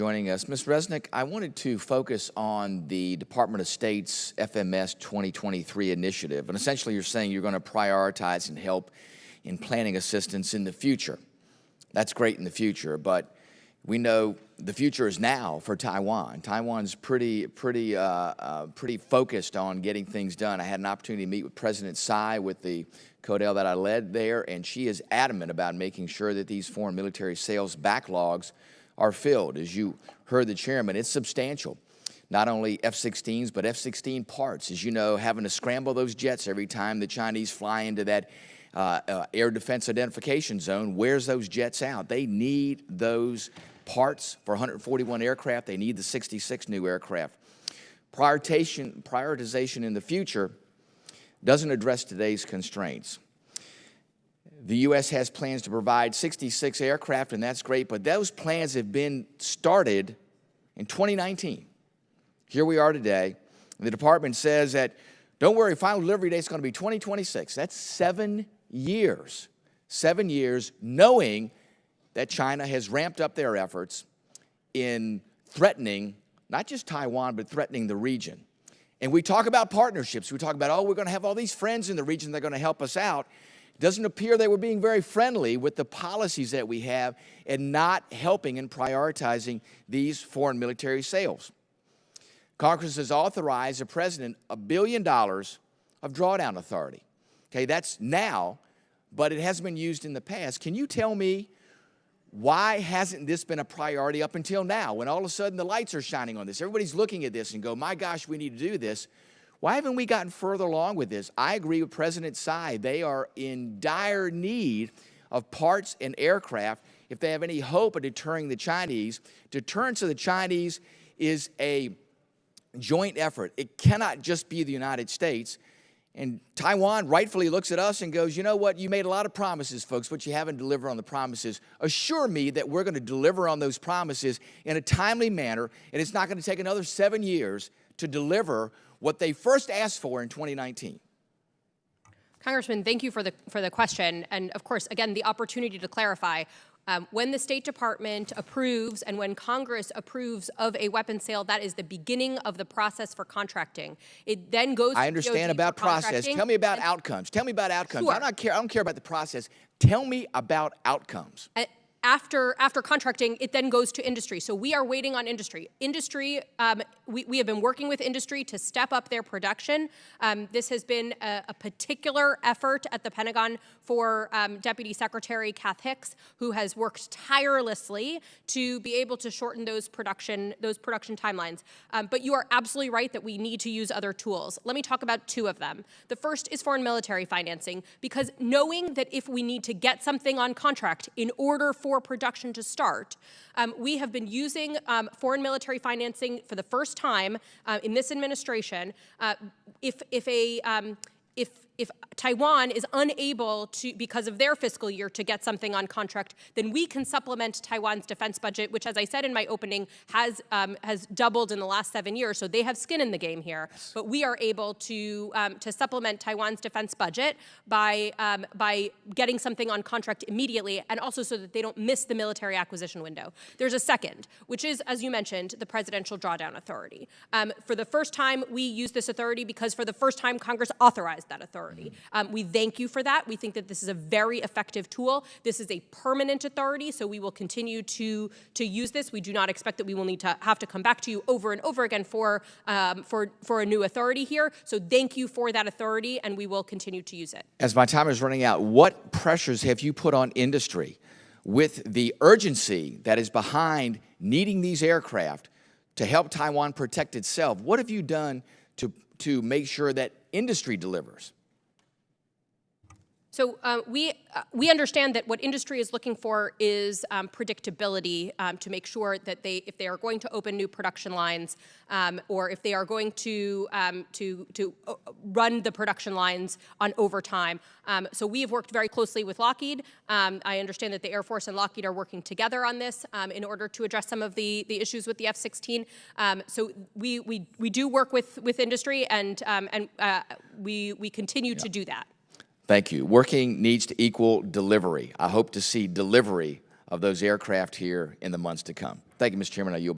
Joining us. Ms. Resnick, I wanted to focus on the Department of State's FMS 2023 initiative. And essentially, you're saying you're going to prioritize and help in planning assistance in the future. That's great in the future, but we know the future is now for Taiwan. Taiwan's pretty focused on getting things done. I had an opportunity to meet with President Tsai with the CODEL that I led there, and she is adamant about making sure that these foreign military sales backlogs are filled. As you heard the chairman, it's substantial. Not only F-16s, but F-16 parts. As you know, having to scramble those jets every time the Chinese fly into that air defense identification zone wears those jets out. They need those parts for 141 aircraft. They need the 66 new aircraft. Prioritization in the future doesn't address today's constraints. The U.S. has plans to provide 66 aircraft, and that's great, but those plans have been started in 2019. Here we are today, and the department says that, don't worry, final delivery date is going to be 2026. That's 7 years. 7 years, knowing that China has ramped up their efforts in threatening not just Taiwan, but threatening the region. And we talk about partnerships. We talk about, oh, we're going to have all these friends in the region that are going to help us out. It doesn't appear they were being very friendly with the policies that we have and not helping and prioritizing these foreign military sales. Congress has authorized the president $1 billion of drawdown authority. Okay, that's now, but it hasn't been used in the past. Can you tell me why hasn't this been a priority up until now, when all of a sudden the lights are shining on this? Everybody's looking at this and go, my gosh, we need to do this. Why haven't we gotten further along with this? I agree with President Tsai. They are in dire need of parts and aircraft if they have any hope of deterring the Chinese. Deterrence of the Chinese is a joint effort. It cannot just be the United States. And Taiwan rightfully looks at us and goes, you know what, you made a lot of promises, folks, but you haven't delivered on the promises. Assure me that we're going to deliver on those promises in a timely manner, and it's not going to take another 7 years to deliver what they first asked for in 2019. Congressman, thank you for the question. And of course, again, the opportunity to clarify. When the State Department approves and when Congress approves of a weapons sale, that is the beginning of the process for contracting. It then goes to I understand about process. Tell me about outcomes. Tell me about outcomes. Sure. I don't care about the process. Tell me about outcomes. After contracting, it then goes to industry. So we are waiting on industry. Industry, we have been working with industry to step up their production. This has been a particular effort at the Pentagon for Deputy Secretary Kath Hicks, who has worked tirelessly to be able to shorten those production timelines. But you are absolutely right that we need to use other tools. Let me talk about two of them. The first is foreign military financing, because knowing that if we need to get something on contract in order for production to start, we have been using foreign military financing for the first time in this administration. If Taiwan is unable to, because of their fiscal year, to get something on contract, then we can supplement Taiwan's defense budget, which, as I said in my opening, has doubled in the last 7 years. So they have skin in the game here. But we are able to supplement Taiwan's defense budget by getting something on contract immediately, and also so that they don't miss the military acquisition window. There's a second, which is, as you mentioned, the Presidential Drawdown Authority. For the first time, we use this authority because for the first time, Congress authorized that authority. We thank you for that. We think that this is a very effective tool. This is a permanent authority, so we will continue to use this. We do not expect that we will need to have to come back to you over and over again for a new authority here. So thank you for that authority, and we will continue to use it. As my time is running out, what pressures have you put on industry with the urgency that is behind needing these aircraft to help Taiwan protect itself? What have you done to make sure that industry delivers? So we understand that what industry is looking for is predictability to make sure that if they are going to open new production lines, or if they are going to run the production lines on overtime. So we have worked very closely with Lockheed. I understand that the Air Force and Lockheed are working together on this in order to address some of the issues with the F-16. So we do work with industry, and we continue to do that. Thank you. Working needs to equal delivery. I hope to see delivery of those aircraft here in the months to come. Thank you, Mr. Chairman. I yield.